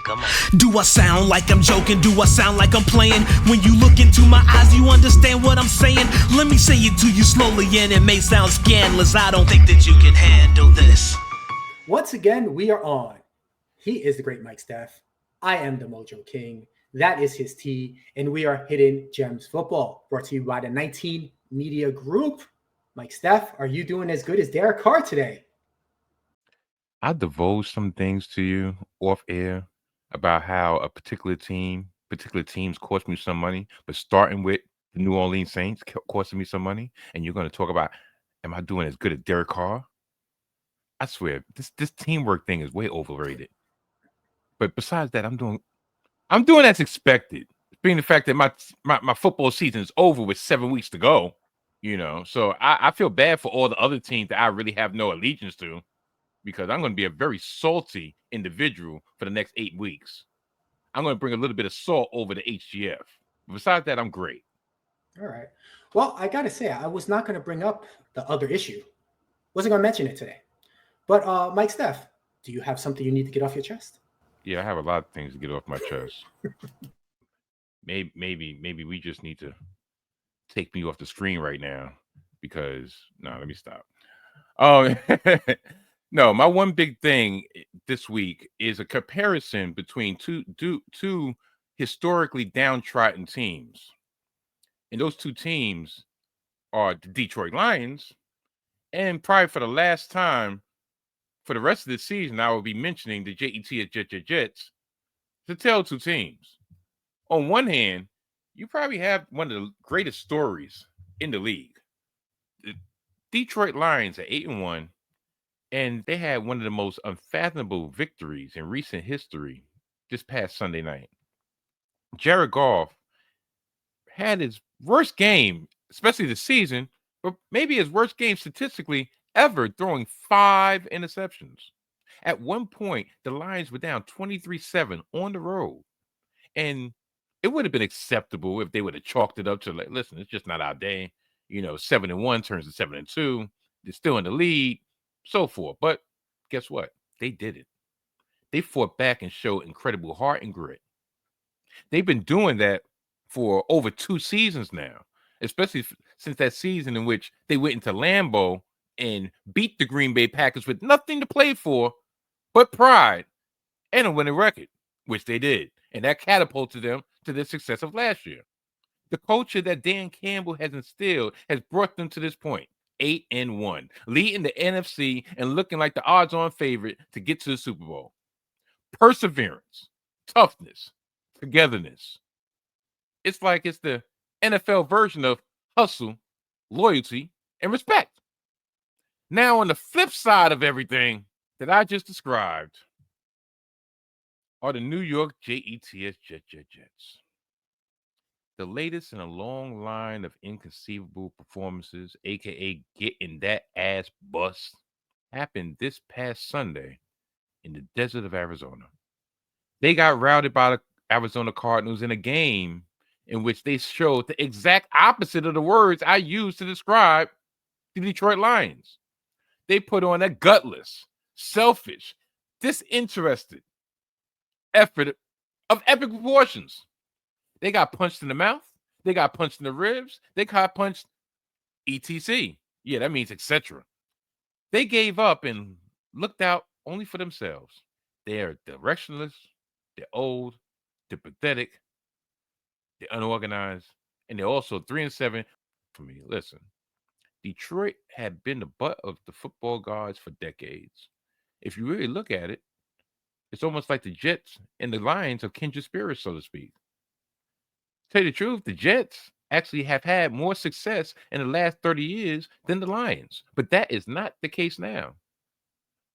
Come on. Do I sound like I'm joking? Do I sound like I'm playing? When you look into my eyes, you understand what I'm saying? Let me say it to you slowly, and it may sound scandalous. I don't think that you can handle this. Once again, we are on. He is the great Mike Steph. I am the Mojo King. That is his T, and we are Hidden Gems Football, brought to you by the 19 Media Group. Mike Steph, are you doing as good as Derek Carr today? I divulged some things to you off air about how a particular teams cost me some money, but starting with the New Orleans Saints costing me some money, and you're going to talk about, am I doing as good as Derek Carr? I swear, this teamwork thing is way overrated. But besides that, I'm doing as expected. Being the fact that my football season is over with 7 weeks to go, so I feel bad for all the other teams that I really have no allegiance to, because I'm going to be a very salty individual for the next 8 weeks. I'm going to bring a little bit of salt over to HGF. Besides that, I'm great. All right. Well, I got to say, I was not going to bring up the other issue. Wasn't going to mention it today. But Mike Steph, do you have something you need to get off your chest? Yeah, I have a lot of things to get off my chest. Maybe we just need to take me off the screen right now, because let me stop. No, my one big thing this week is a comparison between two historically downtrodden teams. And those two teams are the Detroit Lions, and probably for the last time for the rest of the season, I will be mentioning the Jets to tell two teams. On one hand, you probably have one of the greatest stories in the league. The Detroit Lions are 8-1, and they had one of the most unfathomable victories in recent history this past Sunday night. Jared Goff had his worst game, especially this season, but maybe his worst game statistically ever, throwing 5 interceptions. At one point, the Lions were down 23-7 on the road. And it would have been acceptable if they would have chalked it up to, like, listen, it's just not our day. 7-1 turns to 7-2. They're still in the lead, so forth. But guess what? They did it. They fought back and showed incredible heart and grit. They've been doing that for over 2 seasons now, especially since that season in which they went into Lambeau and beat the Green Bay Packers with nothing to play for but pride and a winning record, which they did. And that catapulted them to their success of last year. The culture that Dan Campbell has instilled has brought them to this point, 8-1, leading the NFC and looking like the odds-on favorite to get to the Super Bowl. Perseverance, toughness, togetherness. It's like it's the NFL version of hustle, loyalty, and respect. Now, on the flip side of everything that I just described are the New York Jets. The latest in a long line of inconceivable performances, a.k.a. getting that ass bust, happened this past Sunday in the desert of Arizona. They got routed by the Arizona Cardinals in a game in which they showed the exact opposite of the words I used to describe the Detroit Lions. They put on a gutless, selfish, disinterested effort of epic proportions. They got punched in the mouth. They got punched in the ribs. They got punched etc. Yeah, that means etc. They gave up and looked out only for themselves. They are directionless. They're old. They're pathetic. They're unorganized. And they're also 3-7 for me. Listen, Detroit had been the butt of the football gods for decades. If you really look at it, it's almost like the Jets and the Lions are kindred spirits, so to speak. Tell you the truth, the Jets actually have had more success in the last 30 years than the Lions. But that is not the case now.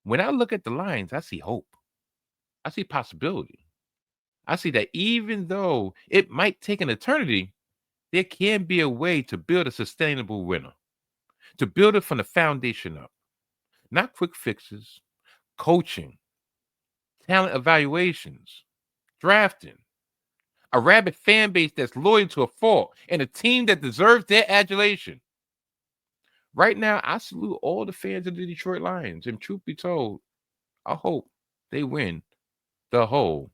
When I look at the Lions, I see hope. I see possibility. I see that even though it might take an eternity, there can be a way to build a sustainable winner, to build it from the foundation up. Not quick fixes, coaching, talent evaluations, drafting, a rabid fan base that's loyal to a fault, and a team that deserves their adulation. Right now, I salute all the fans of the Detroit Lions, and truth be told, I hope they win the whole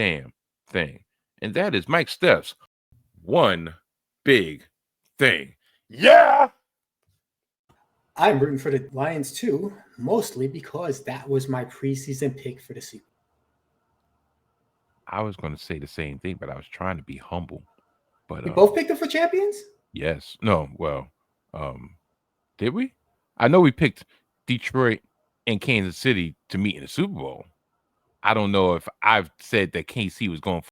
damn thing. And that is Mike Steph's one big thing. Yeah. I'm rooting for the Lions too, mostly because that was my preseason pick for the Super Bowl. I was going to say the same thing, but I was trying to be humble. But We both picked them for champions? yes. No, well, did we? I know we picked Detroit and Kansas City to meet in the Super Bowl. I don't know if I've said that KC was going for.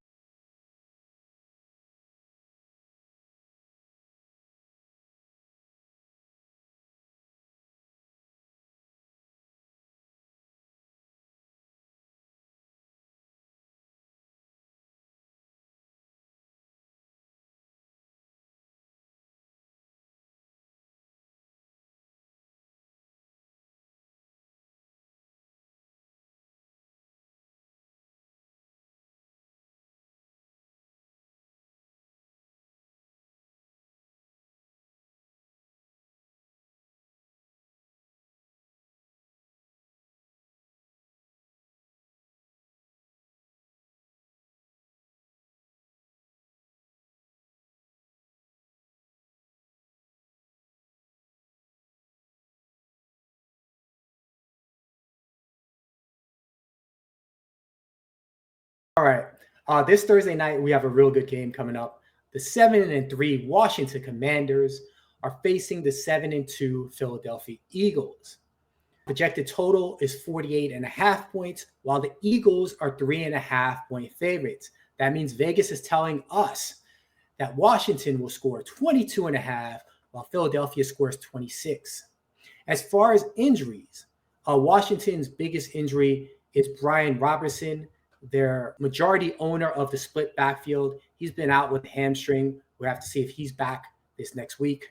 All right. This Thursday night, we have a real good game coming up. The 7-3 Washington Commanders are facing the 7-2 Philadelphia Eagles. Projected total is 48.5 points, while the Eagles are 3.5-point favorites. That means Vegas is telling us that Washington will score 22.5, while Philadelphia scores 26. As far as injuries, Washington's biggest injury is Brian Robertson, their majority owner of the split backfield. He's been out with a hamstring. We'll have to see if he's back this next week.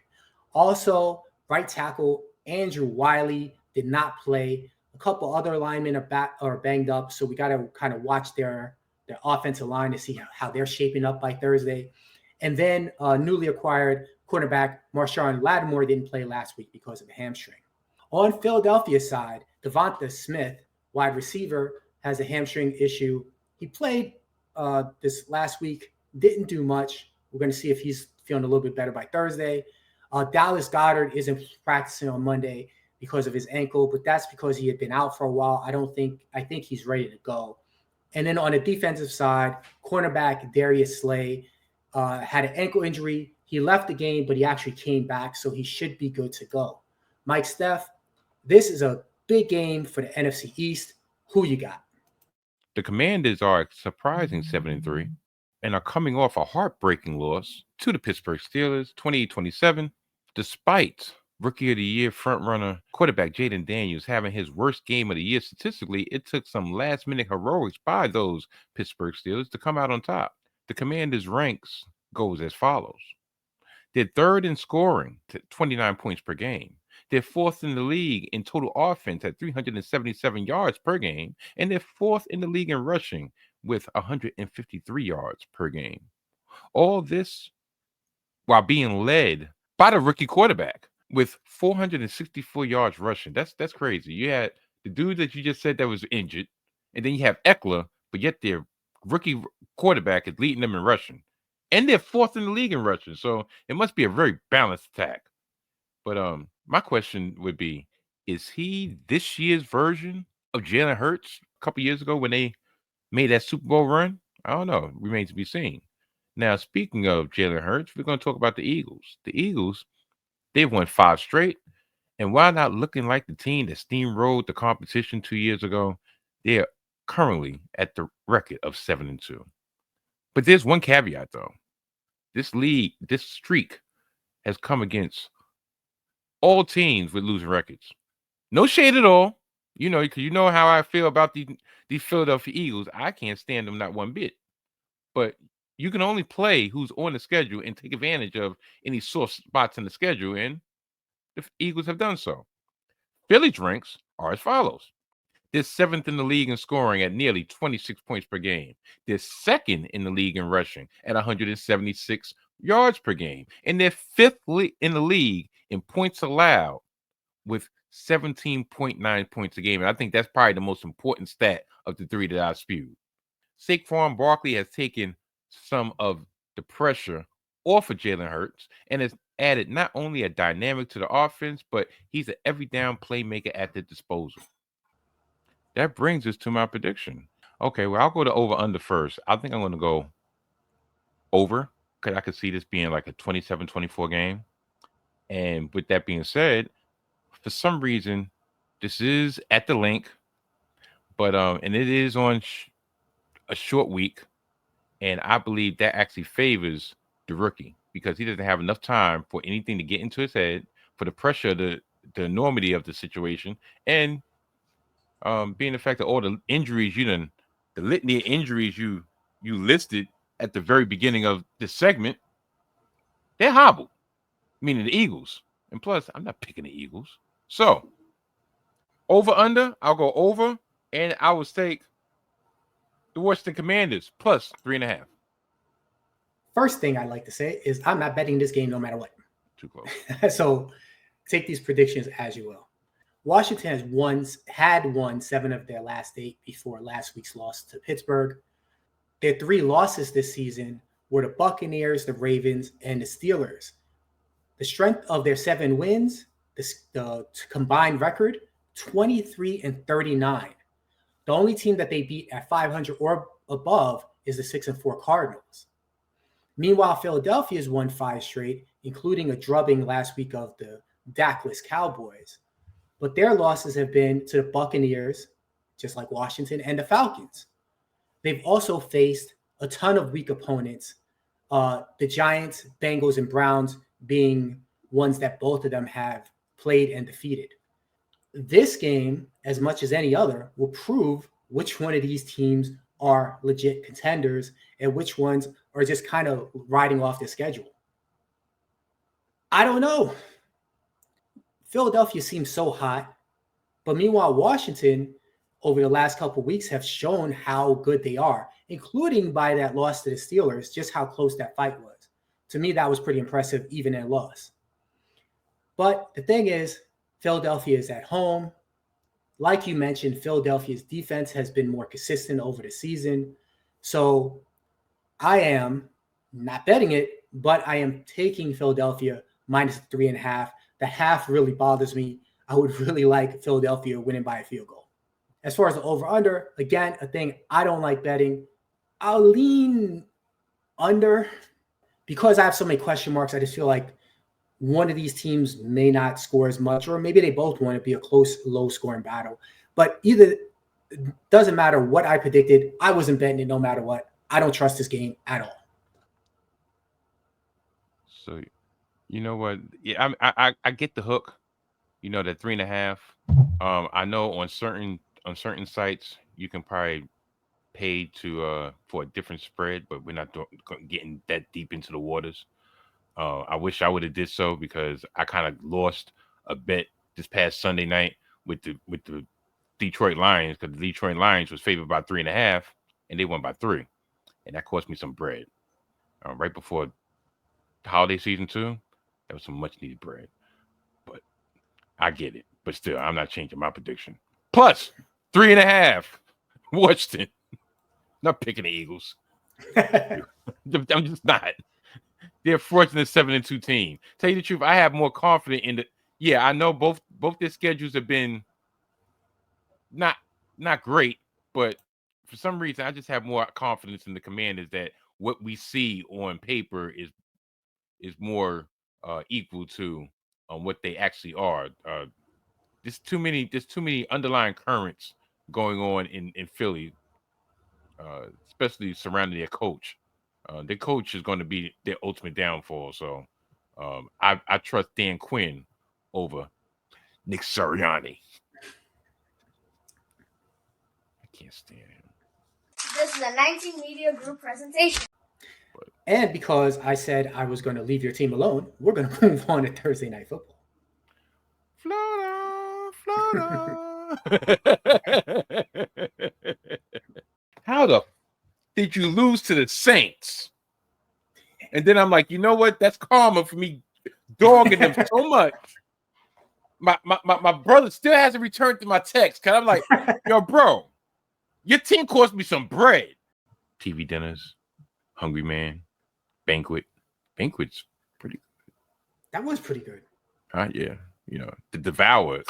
Also, right tackle Andrew Wiley did not play. A couple other linemen are banged up, so we got to kind of watch their offensive line to see how they're shaping up by Thursday. And then newly acquired cornerback Marshawn Lattimore didn't play last week because of a hamstring. On Philadelphia's side, Devonta Smith, wide receiver, has a hamstring issue. He played this last week, didn't do much. We're going to see if he's feeling a little bit better by Thursday. Dallas Goedert isn't practicing on Monday because of his ankle, but that's because he had been out for a while. I think he's ready to go. And then on the defensive side, cornerback Darius Slay had an ankle injury. He left the game, but he actually came back, so he should be good to go. Mike Steph, this is a big game for the NFC East. Who you got? The Commanders are a surprising 7-3 and are coming off a heartbreaking loss to the Pittsburgh Steelers, 28-27, despite Rookie of the Year frontrunner quarterback Jayden Daniels having his worst game of the year statistically. It took some last-minute heroics by those Pittsburgh Steelers to come out on top. The Commanders' ranks goes as follows. They're third in scoring, 29 points per game. They're fourth in the league in total offense at 377 yards per game, and they're fourth in the league in rushing with 153 yards per game. All this while being led by the rookie quarterback with 464 yards rushing. That's crazy. You had the dude that you just said that was injured, and then you have Eckler, but yet their rookie quarterback is leading them in rushing. And they're fourth in the league in rushing. So it must be a very balanced attack. But my question would be, is he this year's version of Jalen Hurts a couple years ago when they made that Super Bowl run? I don't know. Remains to be seen. Now, speaking of Jalen Hurts, we're going to talk about the Eagles. The Eagles, they've won 5 straight. And while not looking like the team that steamrolled the competition 2 years ago, they are currently at the record of 7-2. But there's one caveat, though. This streak has come against all teams with losing records. No shade at all. You know, because you know how I feel about the Philadelphia Eagles. I can't stand them not one bit. But you can only play who's on the schedule and take advantage of any soft spots in the schedule, and the Eagles have done so. Philly's ranks are as follows. They're 7th in the league in scoring at nearly 26 points per game. They're 2nd in the league in rushing at 176 yards per game. And they're 5th in the league in points allowed with 17.9 points a game. And I think that's probably the most important stat of the 3 that I spewed. Saquon Barkley has taken some of the pressure off of Jalen Hurts and has added not only a dynamic to the offense, but he's an every down playmaker at their disposal. That brings us to my prediction. Okay, well, I'll go to over under first. I think I'm going to go over because I could see this being like a 27-24 game. And with that being said, for some reason, this is at the link, but and it is on a short week, and I believe that actually favors the rookie because he doesn't have enough time for anything to get into his head, for the pressure, the enormity of the situation, and being the fact that all the injuries the litany of injuries you listed at the very beginning of this segment, they're hobbled, meaning the Eagles. And plus, I'm not picking the Eagles. So, over under, I'll go over, and I will take the Washington Commanders plus 3.5. First thing I'd like to say is I'm not betting this game no matter what. Too close. So take these predictions as you will. Washington had won 7 of their last 8 before last week's loss to Pittsburgh. Their 3 losses this season were the Buccaneers, the Ravens, and the Steelers. The strength of their 7 wins, the combined record, 23-39. The only team that they beat at 500 or above is the 6-4 Cardinals. Meanwhile, Philadelphia's won 5 straight, including a drubbing last week of the Dakless Cowboys. But their losses have been to the Buccaneers, just like Washington, and the Falcons. They've also faced a ton of weak opponents, the Giants, Bengals, and Browns being ones that both of them have played and defeated. This game, as much as any other, will prove which one of these teams are legit contenders and which ones are just kind of riding off their schedule. I don't know. Philadelphia seems so hot, but meanwhile, Washington over the last couple of weeks have shown how good they are, including by that loss to the Steelers, just how close that fight was. To me, that was pretty impressive, even in a loss. But the thing is, Philadelphia is at home. Like you mentioned, Philadelphia's defense has been more consistent over the season. So I am not betting it, but I am taking Philadelphia minus 3.5. The half really bothers me. I would really like Philadelphia winning by a field goal. As far as the over-under, again, a thing I don't like betting. I'll lean under because I have so many question marks. I just feel like one of these teams may not score as much, or maybe they both want to be a close, low-scoring battle. But either it doesn't matter what I predicted. I wasn't betting it no matter what. I don't trust this game at all. So, you know what? Yeah, I get the hook. You know, that 3.5. I know on certain sites you can probably pay to for a different spread, but we're not getting that deep into the waters. I wish I would have did so because I kind of lost a bet this past Sunday night with the Detroit Lions because the Detroit Lions was favored by 3.5 and they won by 3, and that cost me some bread. Right before the holiday season too, that was some much needed bread. But I get it. But still, I'm not changing my prediction. Plus 3.5, Washington. Not picking the Eagles. I'm just not. They're fortunate 7-2 team. Tell you the truth, I have more confidence in the. Yeah, I know both their schedules have been not great, but for some reason I just have more confidence in the Commanders that what we see on paper is more equal to what they actually are. There's too many underlying currents going on in Philly, especially surrounding their coach. Their coach is going to be their ultimate downfall. So I trust Dan Quinn over Nick Sirianni. I can't stand him. This is a 19 Media Group presentation. And because I said I was going to leave your team alone, we're going to move on to Thursday Night Football. Florida. How the did you lose to the Saints? And then I'm like, you know what? That's karma for me dogging them so much. My brother still hasn't returned to my text because I'm like, yo, bro, your team cost me some bread. TV dinners, Hungry Man, Banquet. Banquet's pretty. That was pretty good. Yeah, The Devourer.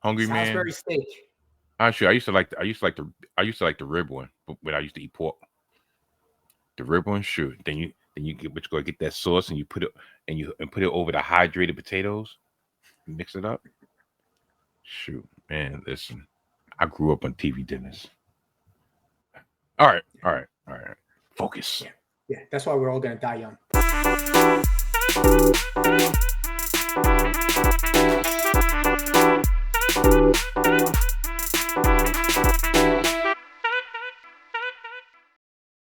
Hungry Salisbury Man. steak. Actually, I used to like the rib one, but when I used to eat pork. The rib one, sure. Then you go get that sauce and you put it over the hydrated potatoes. Mix it up. Shoot, man, listen. I grew up on TV dinners. All right. Focus. Yeah, that's why we're all gonna die young.